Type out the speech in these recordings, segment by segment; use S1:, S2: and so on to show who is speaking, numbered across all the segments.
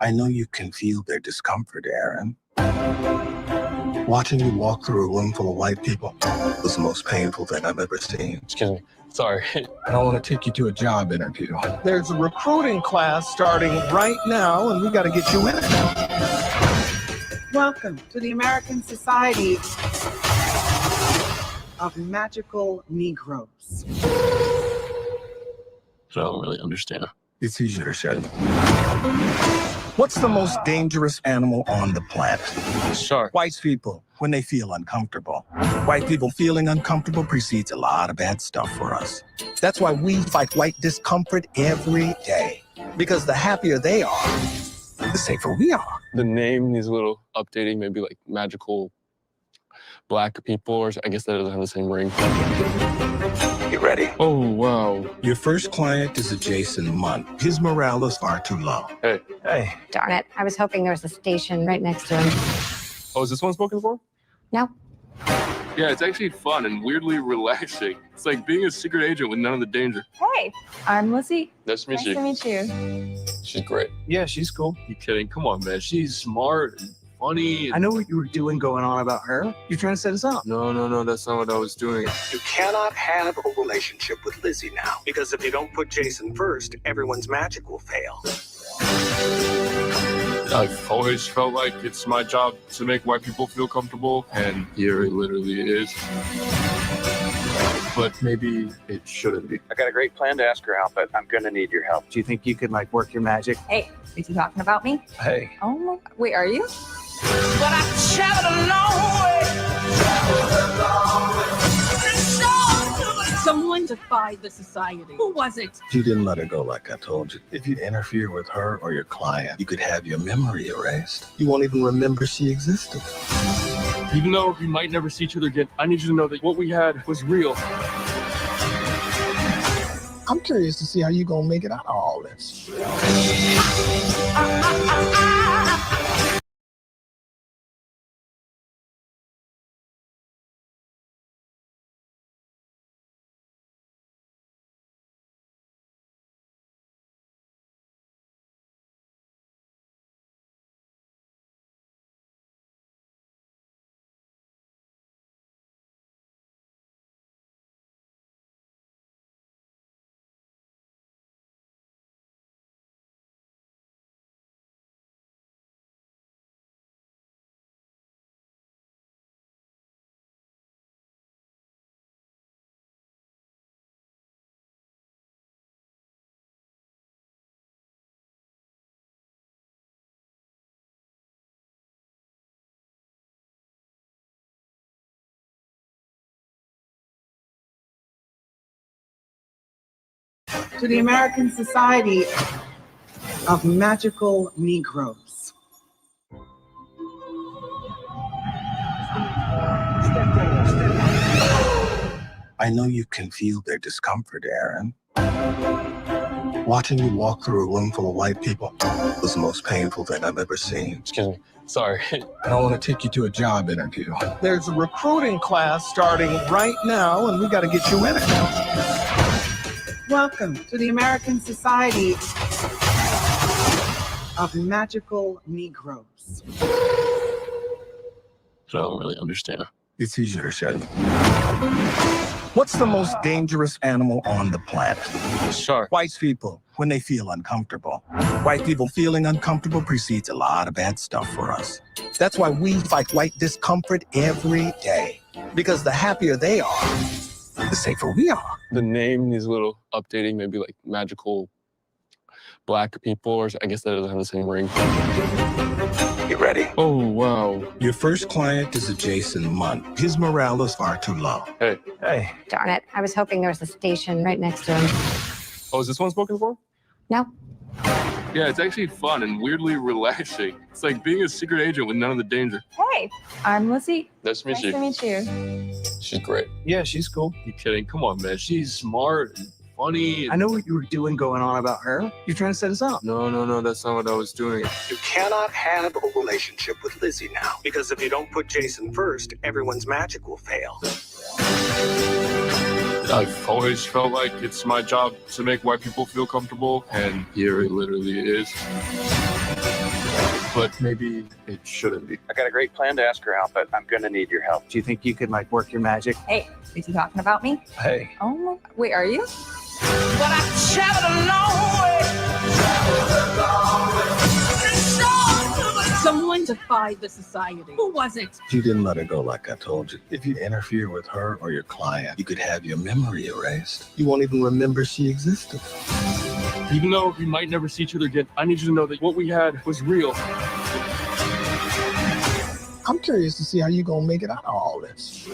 S1: I know you can feel their discomfort, Aaron. Watching you walk through a room full of white people was the most painful thing I've ever seen.
S2: Excuse me. Sorry.
S1: I don't want to take you to a job interview. There's a recruiting class starting right now, and we got to get you in it.
S3: Welcome to the American Society of Magical Negroes.
S2: I don't really understand.
S1: It's easier said. What's the most dangerous animal on the planet?
S2: Shark.
S1: White people, when they feel uncomfortable. White people feeling uncomfortable precedes a lot of bad stuff for us. That's why we fight white discomfort every day. Because the happier they are, the safer we are.
S2: The name needs a little updating, maybe like magical black people, or I guess that doesn't have the same ring.
S1: You ready?
S2: Oh, wow.
S1: Your first client is a Jason Munn. His morale is far too low.
S2: Hey.
S1: Hey.
S4: Darn it. I was hoping there was a station right next to him.
S2: Oh, is this one spoken for?
S4: No.
S2: Yeah, it's actually fun and weirdly relaxing. It's like being a secret agent with none of the danger.
S5: Hey, I'm Lizzie.
S2: Nice to meet you.
S5: Nice to meet you.
S2: She's great.
S6: Yeah, she's cool.
S2: You kidding? Come on, man. She's smart and funny.
S6: I know what you were doing going on about her. You're trying to set us up.
S2: No, that's not what I was doing.
S1: You cannot have a relationship with Lizzie now. Because if you don't put Jason first, everyone's magic will fail.
S2: I've always felt like it's my job to make white people feel comfortable, and here it literally is. But maybe it shouldn't be.
S7: I got a great plan to ask her out, but I'm gonna need your help.
S6: Do you think you could like work your magic?
S5: Hey, is he talking about me?
S6: Hey.
S5: Oh my, wait, are you?
S3: But I traveled a long way.
S5: Someone defied the society. Who was it?
S1: You didn't let her go like I told you. If you interfere with her or your client, you could have your memory erased. You won't even remember she existed.
S2: Even though we might never see each other again, I need you to know that what we had was real.
S1: I'm curious to see how you gonna make it out of all this.
S3: To the American Society of Magical Negroes.
S1: I know you can feel their discomfort, Aaron. Watching you walk through a room full of white people was the most painful thing I've ever seen.
S2: Excuse me. Sorry.
S1: I don't want to take you to a job interview. There's a recruiting class starting right now, and we got to get you in it.
S3: Welcome to the American Society of Magical Negroes.
S2: I don't really understand.
S1: It's easier said. What's the most dangerous animal on the planet?
S2: Shark.
S1: White people, when they feel uncomfortable. White people feeling uncomfortable precedes a lot of bad stuff for us. That's why we fight white discomfort every day. Because the happier they are, the safer we are.
S2: The name needs a little updating, maybe like magical black people, or I guess that doesn't have the same ring.
S1: You ready?
S2: Oh, wow.
S1: Your first client is a Jason Munn. His morale is far too low.
S2: Hey.
S6: Hey.
S4: Darn it. I was hoping there was a station right next to him.
S2: Oh, is this one spoken for?
S4: No.
S2: Yeah, it's actually fun and weirdly relaxing. It's like being a secret agent with none of the danger.
S5: Hey, I'm Lizzie.
S2: Nice to meet
S5: Nice
S2: you.
S5: to meet you.
S2: She's great.
S6: Yeah, she's cool.
S2: You kidding? Come on, man. She's smart and funny.
S6: I know what you were doing going on about her. You're trying to set us up.
S2: No, that's not what I was doing.
S1: You cannot have a relationship with Lizzie now. Because if you don't put Jason first, everyone's magic will fail.
S2: I've always felt like it's my job to make white people feel comfortable, and here it literally is. But maybe it shouldn't be.
S7: I got a great plan to ask her out, but I'm gonna need your help.
S6: Do you think you could like work your magic?
S5: Hey, is he talking about me?
S6: Hey.
S5: Oh my. Wait, are you?
S8: But I traveled a long way.
S5: Someone defied the society. Who was it?
S1: You didn't let her go like I told you. If you interfere with her or your client, you could have your memory erased. You won't even remember she existed.
S2: Even though we might never see each other again, I need you to know that what we had was real.
S1: I'm curious to see how you gonna make it out of all this.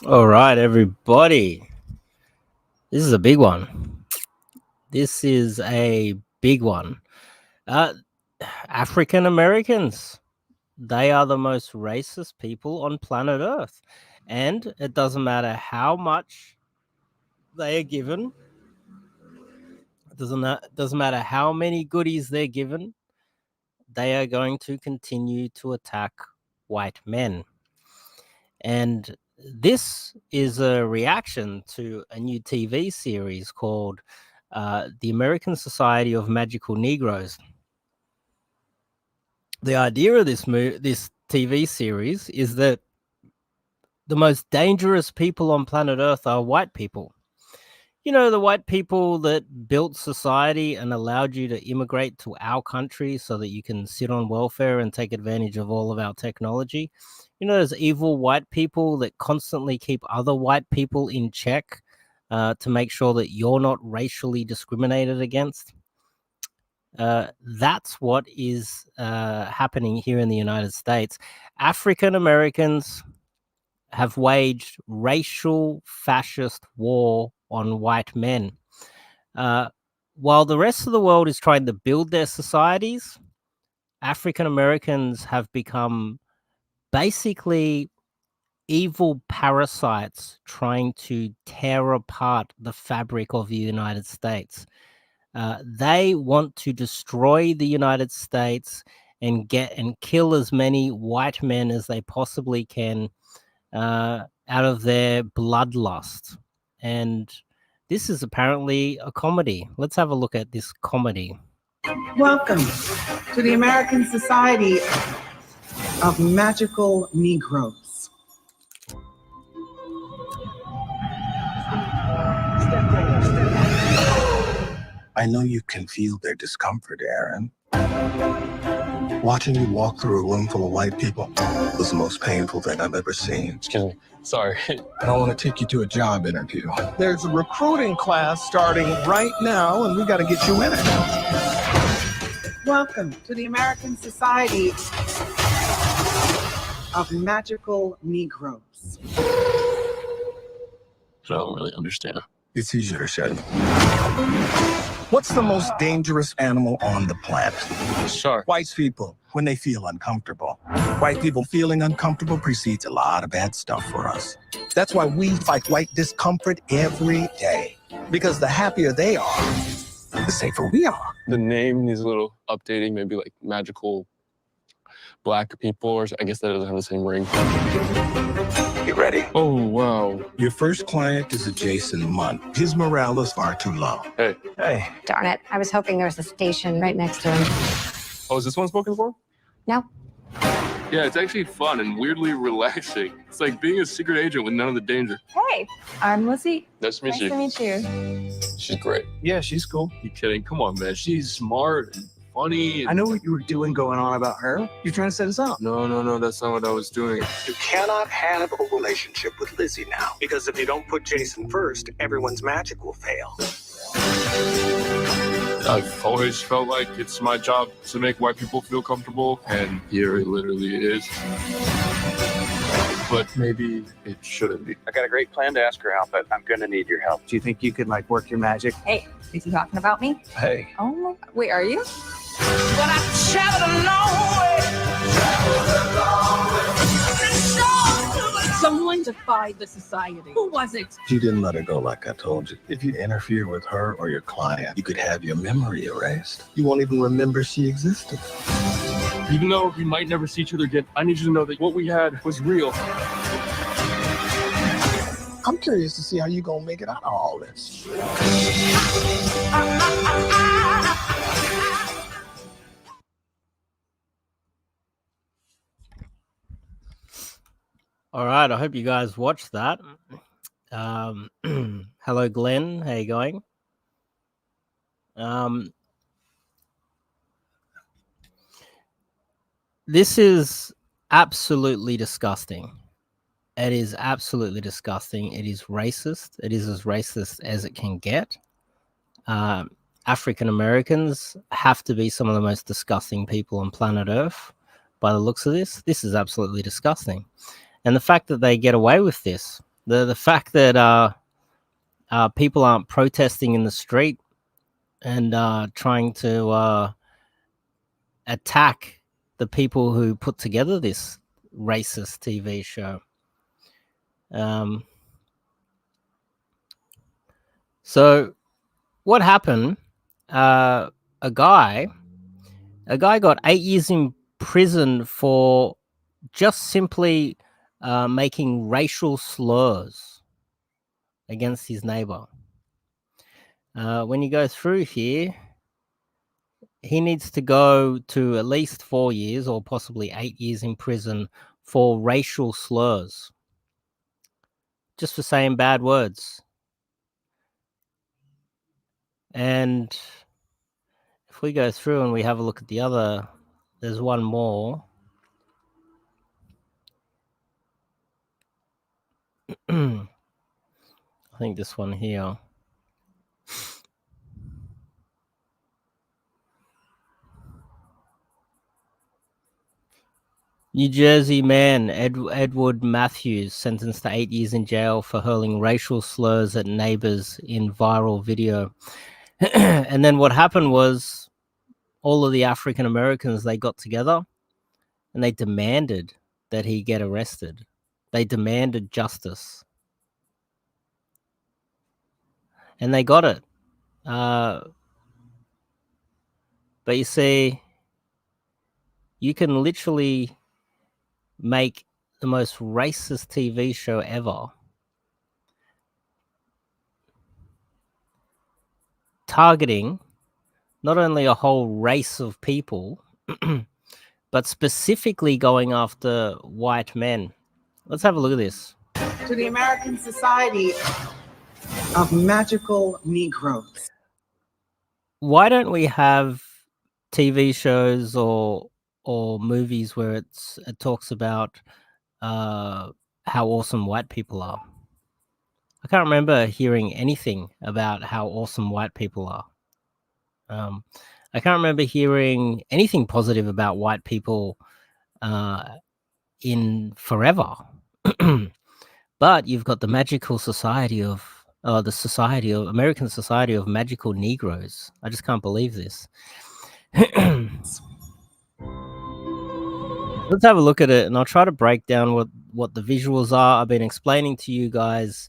S9: All right, everybody. This is a big one. This is a big one. African Americans, they are the most racist people on planet Earth. And it doesn't matter how much they are given, it doesn't matter how many goodies they're given, they are going to continue to attack white men. And this is a reaction to a new TV series called The American Society of Magical Negroes. The idea of this TV series is that the most dangerous people on planet Earth are white people. You know, the white people that built society and allowed you to immigrate to our country so that you can sit on welfare and take advantage of all of our technology. You know, those evil white people that constantly keep other white people in check to make sure that you're not racially discriminated against. That's what is happening here in the United States. African Americans have waged racial fascist war on white men. While the rest of the world is trying to build their societies, African Americans have become basically evil parasites trying to tear apart the fabric of the United States. They want to destroy the United States and kill as many white men as they possibly can out of their bloodlust. And this is apparently a comedy. Let's have a look at this comedy.
S3: Welcome to the American Society of Magical Negroes.
S1: I know you can feel their discomfort, Aaron. Watching you walk through a room full of white people was the most painful thing I've ever seen.
S2: Excuse me. Sorry.
S1: I want to take you to a job interview. There's a recruiting class starting right now, and we got to get you in it.
S3: Welcome to the American Society of Magical Negroes.
S2: I don't really understand.
S1: It's easier to say. What's the most dangerous animal on the planet?
S2: Shark.
S1: White people, when they feel uncomfortable. White people feeling uncomfortable precedes a lot of bad stuff for us. That's why we fight white discomfort every day. Because the happier they are, the safer we are.
S2: The name needs a little updating, maybe like magical black people, or I guess that doesn't have the same ring.
S1: You ready?
S2: Oh, wow.
S1: Your first client is a Jason Munn. His morale is far too low.
S2: Hey.
S1: Hey.
S4: Darn it. I was hoping there was a station right next to him.
S2: Oh, is this one spoken for?
S4: No.
S2: Yeah, it's actually fun and weirdly relaxing. It's like being a secret agent with none of the danger.
S5: Hey, I'm Lizzie.
S2: Nice to meet you.
S5: Nice to meet you.
S2: She's great.
S6: Yeah, she's cool.
S2: You kidding? Come on, man. She's smart and funny.
S6: I know what you were doing going on about her. You're trying to set us up.
S2: No, that's not what I was doing.
S1: You cannot have a relationship with Lizzie now. Because if you don't put Jason first, everyone's magic will fail.
S2: I've always felt like it's my job to make white people feel comfortable, and here it literally is. But maybe it shouldn't be.
S7: I got a great plan to ask her out, but I'm gonna need your help.
S6: Do you think you could work your magic?
S5: Hey, is he talking about me?
S1: Hey.
S5: Oh my, wait, are you?
S8: But I traveled a long way.
S5: Someone defied the society. Who was it?
S1: You didn't let her go like I told you. If you interfere with her or your client, you could have your memory erased. You won't even remember she existed.
S2: Even though we might never see each other again, I need you to know that what we had was real.
S1: I'm curious to see how you're gonna make it out of all this.
S9: All right, I hope you guys watched that. Hello, Glenn. How you going? This is absolutely disgusting. It is absolutely disgusting. It is racist. It is as racist as it can get. African Americans have to be some of the most disgusting people on planet Earth. By the looks of this is absolutely disgusting. And the fact that they get away with this, the fact that people aren't protesting in the street and trying to attack the people who put together this racist TV show. So what happened? A guy got 8 years in prison for just simply making racial slurs against his neighbor. When you go through here, he needs to go to at least 4 years or possibly 8 years in prison for racial slurs, just for saying bad words. And if we go through and we have a look at the other, there's one more. I think this one here. New Jersey man Edward Matthews sentenced to 8 years in jail for hurling racial slurs at neighbors in viral video. And then what happened was all of the African Americans, they got together and they demanded that he get arrested. They demanded justice. And they got it. But you see, you can literally make the most racist TV show ever, targeting not only a whole race of people, but specifically going after white men. Let's have a look at this.
S3: To the American Society of Magical Negroes.
S9: Why don't we have TV shows or movies where it talks about how awesome white people are? I can't remember hearing anything about how awesome white people are. I can't remember hearing anything positive about white people in forever. But you've got the magical society of American Society of Magical Negroes. I just can't believe this. Let's have a look at it, and I'll try to break down what the visuals are. I've been explaining to you guys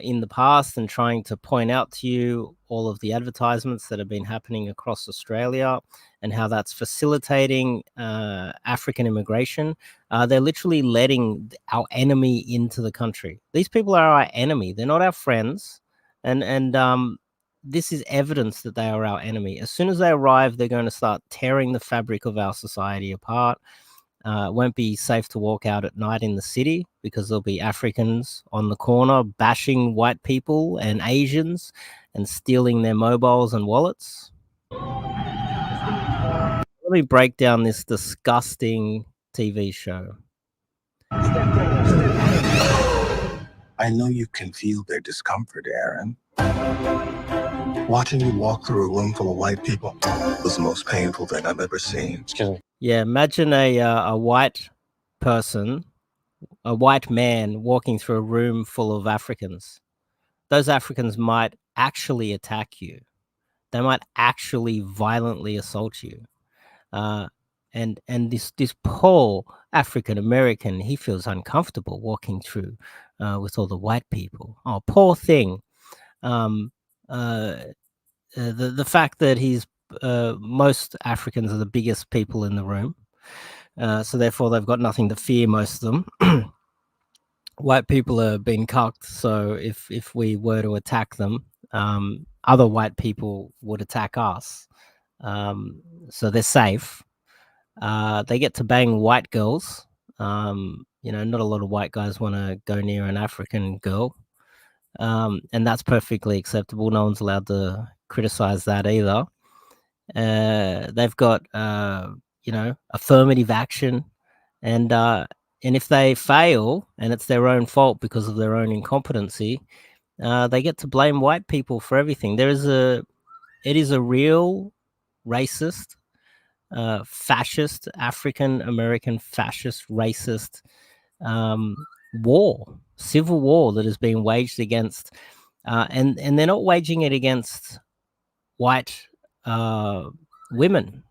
S9: in the past and trying to point out to you all of the advertisements that have been happening across Australia and how that's facilitating African immigration. They're literally letting our enemy into the country. These people are our enemy. They're not our friends. And this is evidence that they are our enemy. As soon as they arrive, they're going to start tearing the fabric of our society apart. It won't be safe to walk out at night in the city because there'll be Africans on the corner bashing white people and Asians and stealing their mobiles and wallets. Let me break down this disgusting TV show.
S1: I know you can feel their discomfort, Aaron. Watching you walk through a room full of white people was the most painful thing I've ever seen.
S2: Excuse me.
S9: Yeah, imagine a white person, a white man walking through a room full of Africans. Those Africans might actually attack you. They might actually violently assault you. And this poor African American, he feels uncomfortable walking through with all the white people. Oh, poor thing. The fact that he's most Africans are the biggest people in the room, so therefore they've got nothing to fear, most of them. White people are being cucked, so if we were to attack them, other white people would attack us, so they're safe. They get to bang white girls. Not a lot of white guys want to go near an African girl, and that's perfectly acceptable. No one's allowed to criticize that either. They've got affirmative action, and if they fail and it's their own fault because of their own incompetency, they get to blame white people for everything. There is It is a real racist, fascist, African American fascist, racist war, civil war that is being waged against, and they're not waging it against white women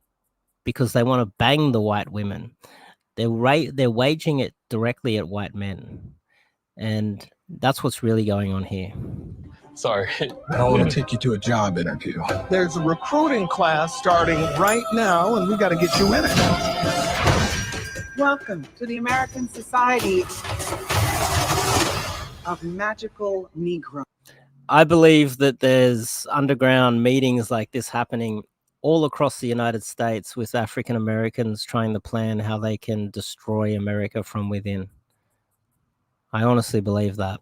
S9: because they want to bang the white women. They're waging it directly at white men, and that's what's really going on here.
S2: Sorry.
S1: I want to take you to a job interview. There's a recruiting class starting right now, and we got to get you in it.
S3: Welcome to the American Society of Magical Negroes.
S9: I believe that there's underground meetings like this happening all across the United States with African Americans trying to plan how they can destroy America from within. I honestly believe that.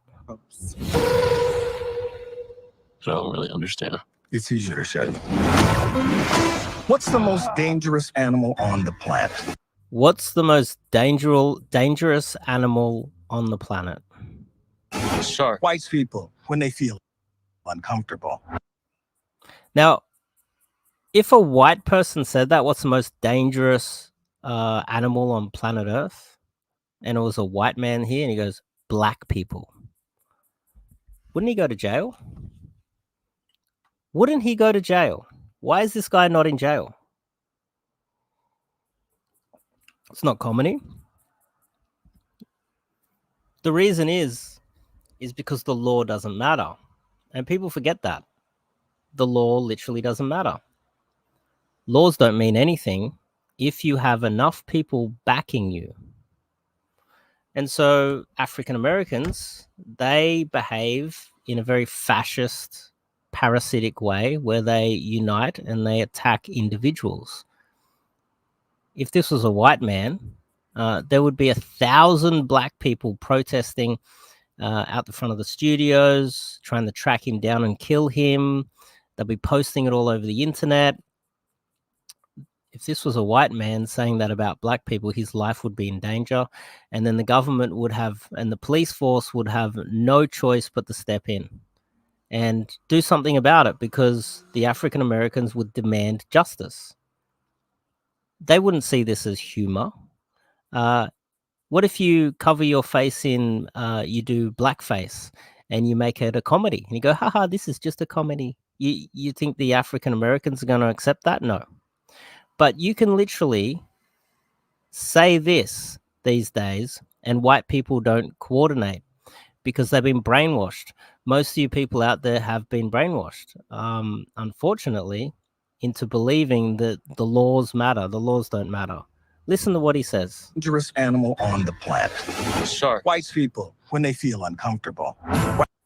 S2: I don't really understand.
S1: It's easier to say. What's the most dangerous animal on the planet?
S9: What's the most dangerous animal on the planet?
S2: Shark.
S1: White people, when they feel uncomfortable.
S9: Now, if a white person said that, what's the most dangerous animal on planet Earth? And it was a white man here, and he goes, black people. Wouldn't he go to jail? Wouldn't he go to jail? Why is this guy not in jail? It's not comedy. The reason is because the law doesn't matter. And people forget that. The law literally doesn't matter. Laws don't mean anything if you have enough people backing you. And so African Americans, they behave in a very fascist, parasitic way where they unite and they attack individuals. If this was a white man, there would be 1,000 black people protesting out the front of the studios, trying to track him down and kill him. They'll be posting it all over the internet. If this was a white man saying that about black people, his life would be in danger. And then the government would have, and the police force would have no choice but to step in and do something about it because the African Americans would demand justice. They wouldn't see this as humor. What if you cover your face in, you do blackface and you make it a comedy and you go, haha, this is just a comedy. You think the African Americans are going to accept that? No. But you can literally say this these days and white people don't coordinate because they've been brainwashed. Most of you people out there have been brainwashed, unfortunately, into believing that the laws matter. The laws don't matter. Listen to what he says.
S1: Dangerous animal on the planet.
S2: Shark.
S1: White people, when they feel uncomfortable.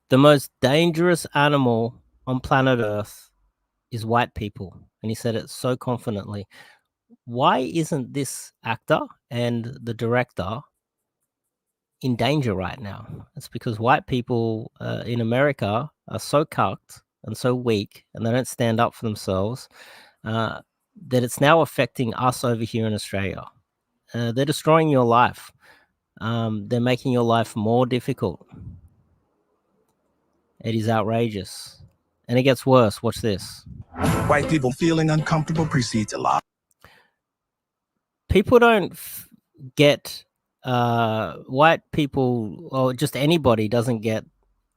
S9: The most dangerous animal on planet Earth is white people. And he said it so confidently. Why isn't this actor and the director in danger right now? It's because white people in America are so cucked and so weak and they don't stand up for themselves that it's now affecting us over here in Australia. They're destroying your life. They're making your life more difficult. It is outrageous. And it gets worse. Watch this.
S1: White people feeling uncomfortable precedes a lot.
S9: People don't get white people or just anybody doesn't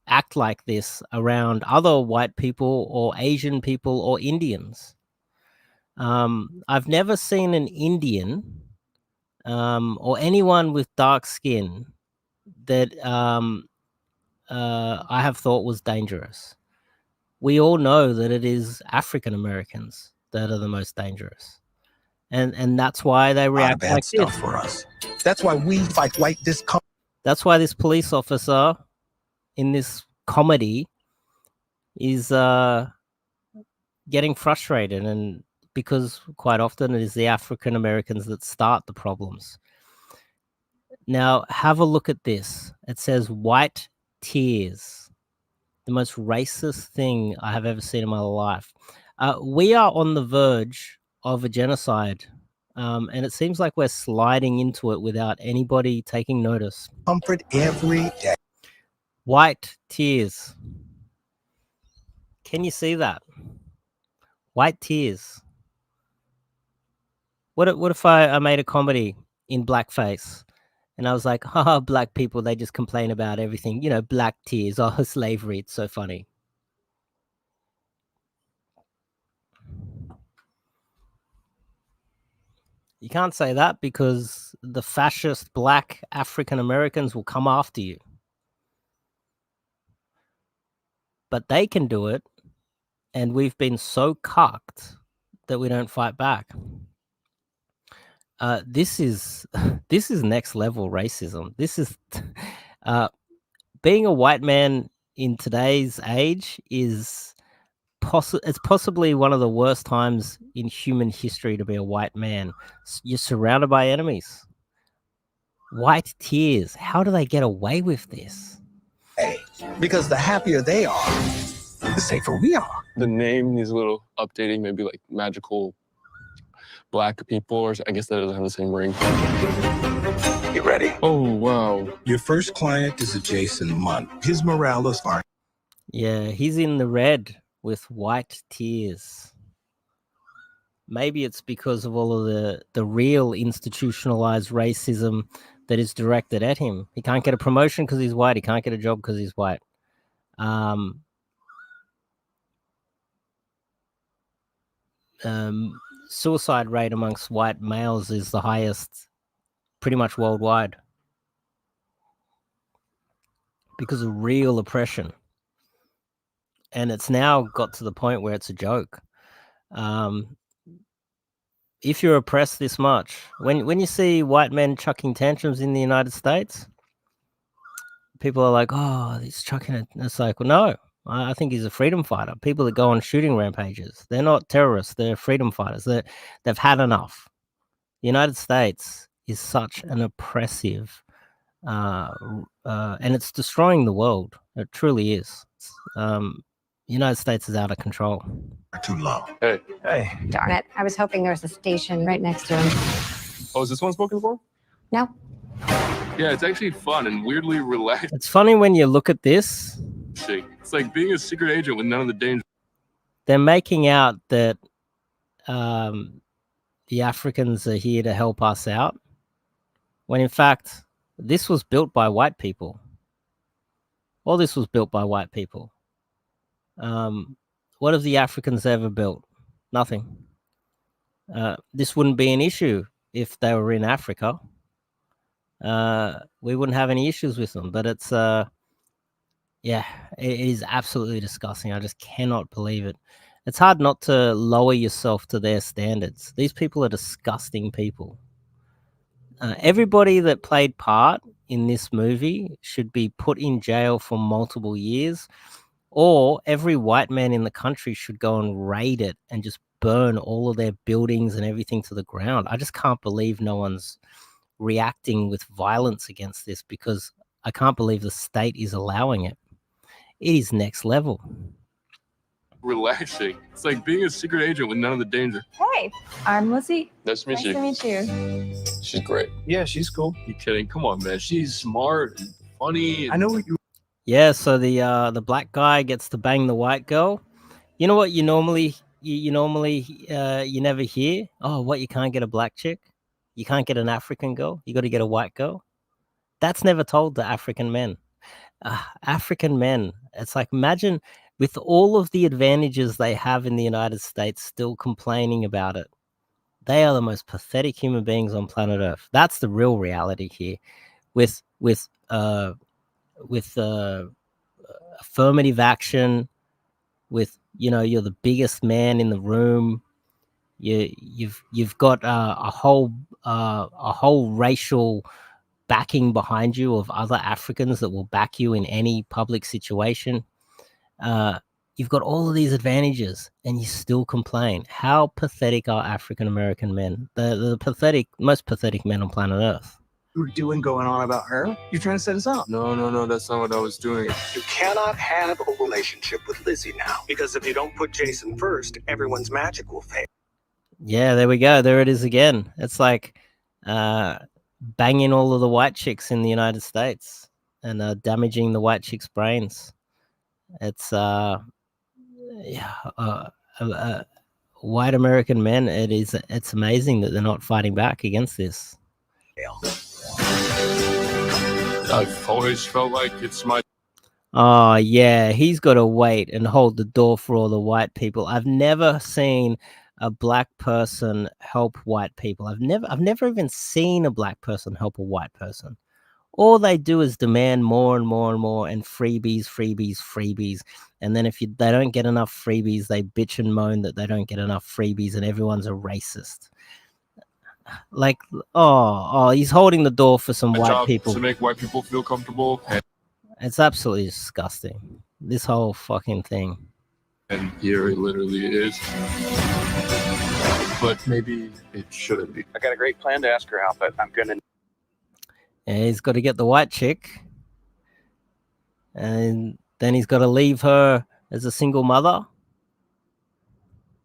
S9: act like this around other white people or Asian people or Indians. I've never seen an Indian or anyone with dark skin that I have thought was dangerous. We all know that it is African Americans that are the most dangerous. And that's why they react
S1: bad
S9: like
S1: stuff
S9: this.
S1: for us. That's why we fight white discomfort.
S9: That's why this police officer in this comedy is getting frustrated, and because quite often it is the African Americans that start the problems. Now, have a look at this. It says white tears. The most racist thing I have ever seen in my life. We are on the verge of a genocide, and it seems like we're sliding into it without anybody taking notice.
S1: Comfort every day.
S9: White tears. Can you see that? White tears. What if I made a comedy in blackface and I was like, haha, black people, they just complain about everything. You know, black tears, oh, slavery, it's so funny. You can't say that because the fascist black African Americans will come after you. But they can do it, and we've been so cucked that we don't fight back. This is next level racism. This is being a white man in today's age is it's possibly one of the worst times in human history to be a white man. You're surrounded by enemies. White tears. How do they get away with this?
S1: Because the happier they are, the safer we are.
S2: The name needs a little updating, maybe like magical black people, or I guess that doesn't have the same ring.
S1: Get ready.
S2: Oh, wow.
S1: Your first client is a Jason Munn. His morale is fine.
S9: Yeah, he's in the red with white tears. Maybe it's because of all of the real institutionalized racism that is directed at him. He can't get a promotion because he's white. He can't get a job because he's white. Suicide rate amongst white males is the highest pretty much worldwide because of real oppression. And it's now got to the point where it's a joke. If you're oppressed this much, when you see white men chucking tantrums in the United States, people are like, oh, he's chucking it. And it's like, well, no, I think he's a freedom fighter. People that go on shooting rampages, they're not terrorists. They're freedom fighters. They've had enough. The United States is such an oppressive, and it's destroying the world. It truly is. The United States is out of control.
S1: Too low.
S2: Hey.
S4: Darn it. I was hoping there was a station right next to him.
S2: Oh, is this one spoken for?
S4: No.
S2: Yeah, it's actually fun and weirdly relaxing.
S9: It's funny when you look at this.
S2: It's like being a secret agent with none of the danger.
S9: They're making out that the Africans are here to help us out, when in fact, this was built by white people. All this was built by white people. What have the Africans ever built? Nothing. This wouldn't be an issue if they were in Africa. We wouldn't have any issues with them, but it's yeah, it is absolutely disgusting. I just cannot believe it. It's hard not to lower yourself to their standards. These people are disgusting people. Everybody that played part in this movie should be put in jail for multiple years, or every white man in the country should go and raid it and just burn all of their buildings and everything to the ground. I just can't believe no one's reacting with violence against this, because I can't believe the state is allowing it. It is next level.
S2: Relaxing. It's like being a secret agent with none of the danger.
S5: Hey, I'm Lizzie.
S2: Nice to meet you.
S5: Nice to meet you.
S2: She's great.
S6: Yeah, she's cool.
S2: You kidding? Come on, man. She's smart and funny. And
S6: I know what you.
S9: Yeah, so the black guy gets to bang the white girl. You know what you normally you never hear? Oh, what, you can't get a black chick? You can't get an African girl? You got to get a white girl? That's never told to African men. African men, it's like, imagine with all of the advantages they have in the United States still complaining about it. They are the most pathetic human beings on planet Earth. That's the real reality here. With affirmative action, with, you know, you're the biggest man in the room. You've got a whole racial backing behind you of other Africans that will back you in any public situation. You've got all of these advantages and you still complain. How pathetic are African American men? The most pathetic men on planet Earth.
S6: You were doing going on about her? You're trying to set us up.
S2: No, that's not what I was doing.
S1: You cannot have a relationship with Lizzie now, because if you don't put Jason first, everyone's magic will fail.
S9: Yeah, there we go. There it is again. It's like banging all of the white chicks in the United States and damaging the white chicks' brains. It's white American men, it's amazing that they're not fighting back against this.
S2: I've always felt like it's my
S9: Oh yeah, he's got to wait and hold the door for all the white people. I've never seen a black person help white people. I've never even seen a black person help a white person. All they do is demand more and more and more, and freebies. And then if they don't get enough freebies, they bitch and moan that they don't get enough freebies, and everyone's a racist. Like, oh, he's holding the door for some white
S2: job
S9: people.
S2: to make white people feel comfortable.
S9: It's absolutely disgusting. This whole fucking thing.
S2: And here it literally is. But maybe it shouldn't be.
S7: I got a great plan to ask her out, but I'm gonna.
S9: And he's got to get the white chick, and then he's got to leave her as a single mother.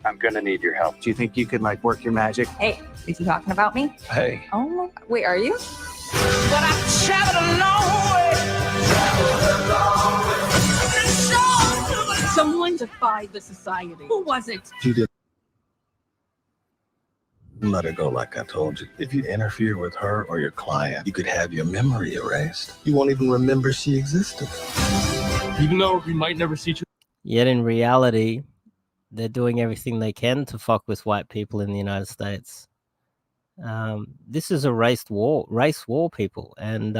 S7: I'm gonna need your help.
S6: Do you think you could like work your magic?
S5: Hey, is he talking about me?
S6: Hey.
S5: Oh my, wait, are you?
S8: But I traveled a long way.
S3: Someone defied the society. Who was it?
S1: You did. Let her go like I told you. If you interfere with her or your client, you could have your memory erased. You won't even remember she existed.
S2: Even though we might never see each other.
S9: Yet in reality, they're doing everything they can to fuck with white people in the United States. This is a race war, people, and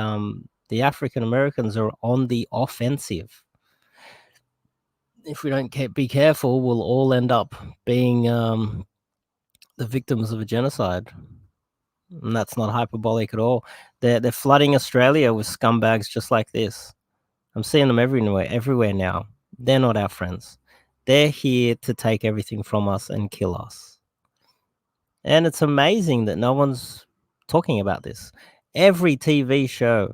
S9: the African Americans are on the offensive. If we don't be careful, we'll all end up being the victims of a genocide. And that's not hyperbolic at all. They're flooding Australia with scumbags just like this. I'm seeing them everywhere now. They're not our friends. They're here to take everything from us and kill us. And it's amazing that no one's talking about this. Every TV show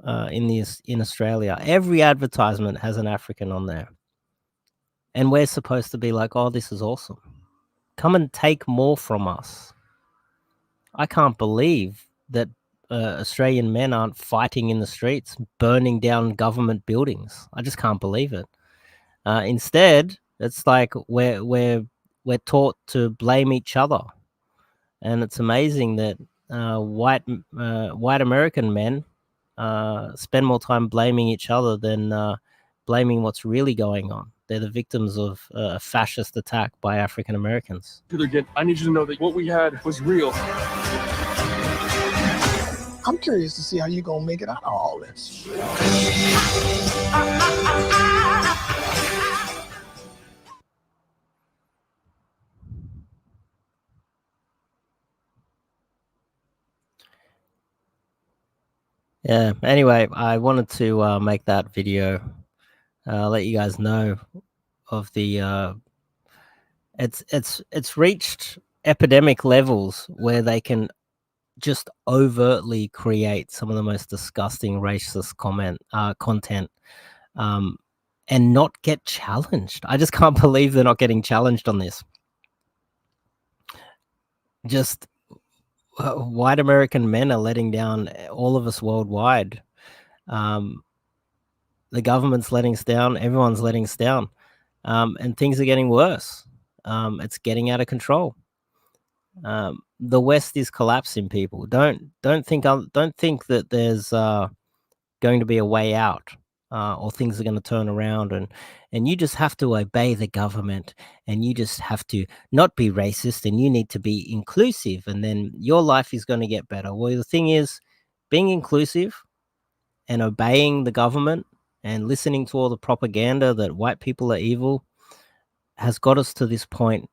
S9: in Australia, every advertisement has an African on there. And we're supposed to be like, oh, this is awesome. Come and take more from us. I can't believe that Australian men aren't fighting in the streets, burning down government buildings. I just can't believe it. Instead, it's like we're taught to blame each other, and it's amazing that white American men spend more time blaming each other than blaming what's really going on. They're the victims of a fascist attack by African Americans.
S2: Again, I need you to know that what we had was real.
S1: I'm curious to see how you're gonna make it out of all this.
S9: Yeah, anyway, I wanted to make that video, let you guys know of the it's reached epidemic levels where they can just overtly create some of the most disgusting racist content and not get challenged. I just can't believe they're not getting challenged on this. Just white American men are letting down all of us worldwide. The government's letting us down. Everyone's letting us down. And things are getting worse. It's getting out of control. The West is collapsing, people. Don't think that there's going to be a way out, or things are going to turn around, and you just have to obey the government, and you just have to not be racist, and you need to be inclusive, and then your life is going to get better. Well, the thing is, being inclusive and obeying the government and listening to all the propaganda that white people are evil has got us to this point.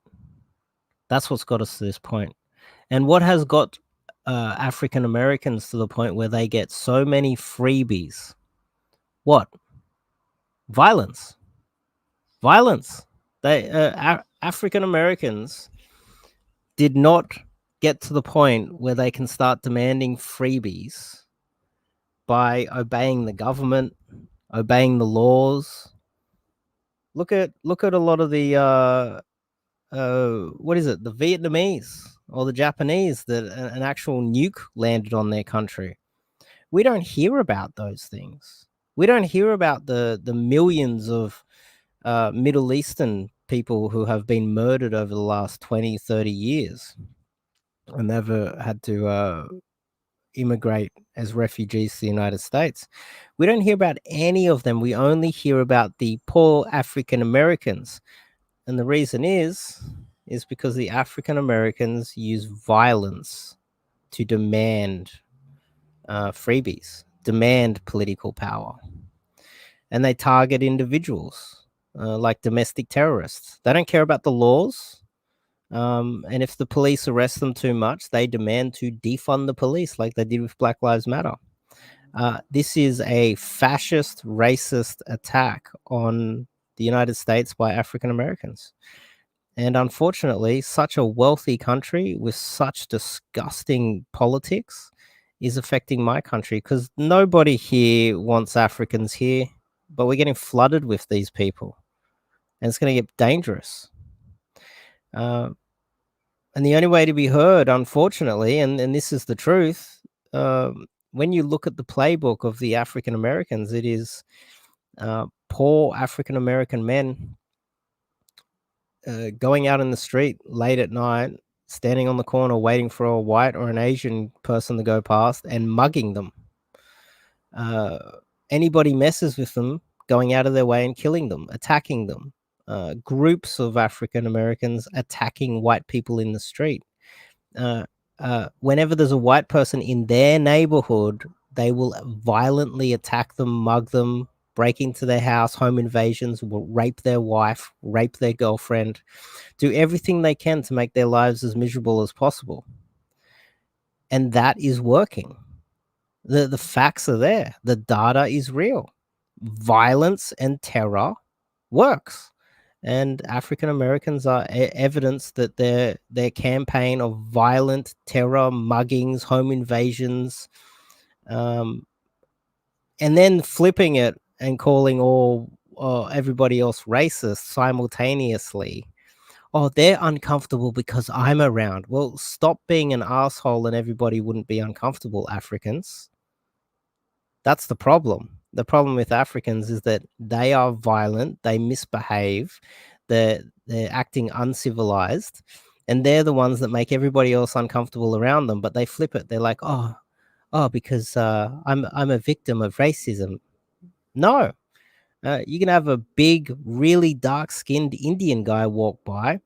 S9: That's what's got us to this point. And what has got African Americans to the point where they get so many freebies? What? Violence. African Americans did not get to the point where they can start demanding freebies by obeying the government, obeying the laws. Look at a lot of the what is it? The Vietnamese or the Japanese that an actual nuke landed on their country. We don't hear about those things. We don't hear about the millions of Middle Eastern people who have been murdered over the last 20, 30 years and never had to immigrate as refugees to the United States. We don't hear about any of them. We only hear about the poor African Americans. And the reason is because the African Americans use violence to demand freebies, demand political power. And they target individuals like domestic terrorists. They don't care about the laws. And if the police arrest them too much, they demand to defund the police like they did with Black Lives Matter. This is a fascist, racist attack on the United States by African Americans. And unfortunately, such a wealthy country with such disgusting politics is affecting my country, because nobody here wants Africans here, but we're getting flooded with these people, and it's going to get dangerous. And the only way to be heard, unfortunately, and this is the truth, when you look at the playbook of the African Americans, it is poor African American men going out in the street late at night, standing on the corner waiting for a white or an Asian person to go past and mugging them. Anybody messes with them, going out of their way and killing them, attacking them. Groups of African Americans attacking white people in the street. Whenever there's a white person in their neighborhood, they will violently attack them, mug them, break into their house, home invasions, will rape their wife, rape their girlfriend, do everything they can to make their lives as miserable as possible. And that is working. The facts are there. The data is real. Violence and terror works. And African Americans are evidence that their campaign of violent terror, muggings, home invasions, and then flipping it and calling everybody else racist simultaneously. Oh, they're uncomfortable because I'm around. Well, stop being an asshole and everybody wouldn't be uncomfortable, Africans. That's the problem. The problem with Africans is that they are violent, they misbehave, they're acting uncivilized, and they're the ones that make everybody else uncomfortable around them, but they flip it. They're like, oh, because I'm a victim of racism. No. You can have a big, really dark-skinned Indian guy walk by,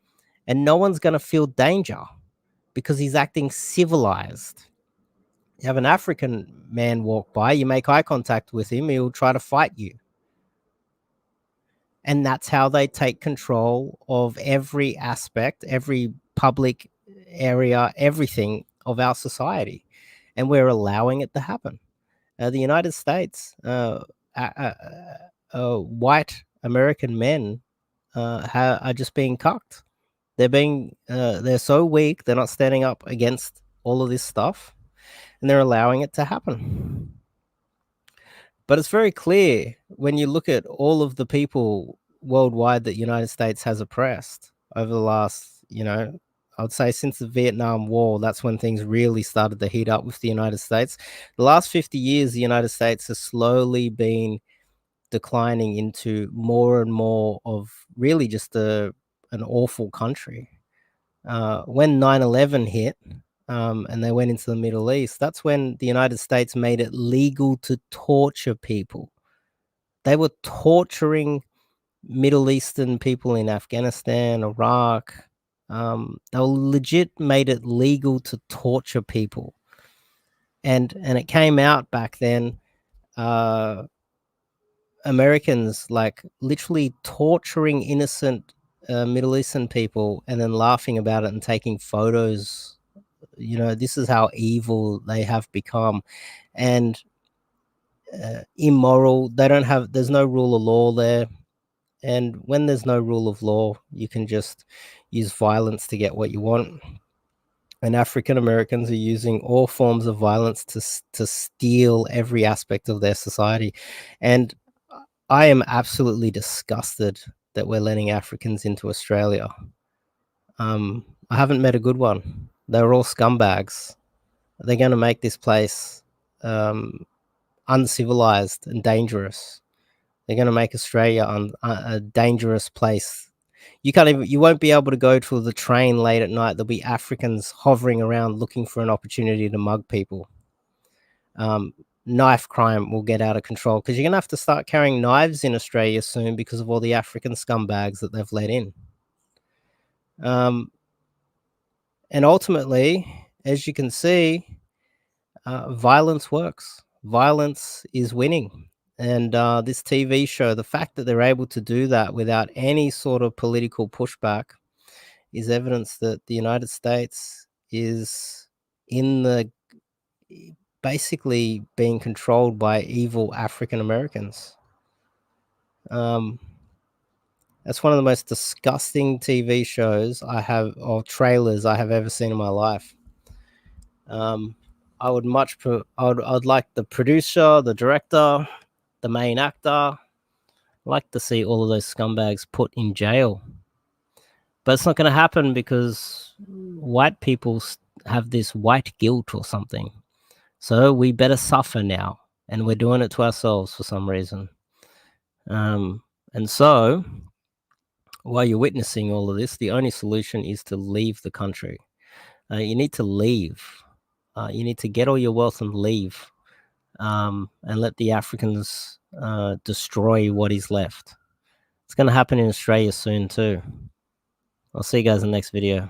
S9: and no one's going to feel danger because he's acting civilized. You have an African man walk by, you make eye contact with him, he'll try to fight you. And that's how they take control of every aspect, every public area, everything of our society. And we're allowing it to happen. The United States, white American men are just being cucked. They're so weak, they're not standing up against all of this stuff, and they're allowing it to happen. But it's very clear when you look at all of the people worldwide that the United States has oppressed over the last, I would say since the Vietnam War, that's when things really started to heat up with the United States. The last 50 years, the United States has slowly been declining into more and more of really just an awful country. When 9/11 hit and they went into the Middle East, that's when the United States made it legal to torture people. They were torturing Middle Eastern people in Afghanistan, Iraq. They were legit made it legal to torture people. And it came out back then, Americans like literally torturing innocent Middle Eastern people and then laughing about it and taking photos. This is how evil they have become, and immoral. There's no rule of law there. And when there's no rule of law, you can just use violence to get what you want. And African Americans are using all forms of violence to steal every aspect of their society. And I am absolutely disgusted that we're letting Africans into Australia. I haven't met a good one. They're all scumbags. They're going to make this place uncivilized and dangerous. They're going to make Australia a dangerous place. You won't be able to go to the train late at night. There'll be Africans hovering around looking for an opportunity to mug people. Knife crime will get out of control because you're going to have to start carrying knives in Australia soon because of all the African scumbags that they've let in. And ultimately, as you can see, violence works. Violence is winning. And this TV show, the fact that they're able to do that without any sort of political pushback is evidence that the United States is basically being controlled by evil African Americans. That's one of the most disgusting TV shows or trailers I have ever seen in my life. I would I'd like the producer, the director, the main actor, like to see all of those scumbags put in jail. But it's not going to happen because white people have this white guilt or something. So we better suffer now. And we're doing it to ourselves for some reason. And so while you're witnessing all of this, the only solution is to leave the country. You need to leave. You need to get all your wealth and leave. And let the Africans destroy what is left. It's going to happen in Australia soon too. I'll see you guys in the next video.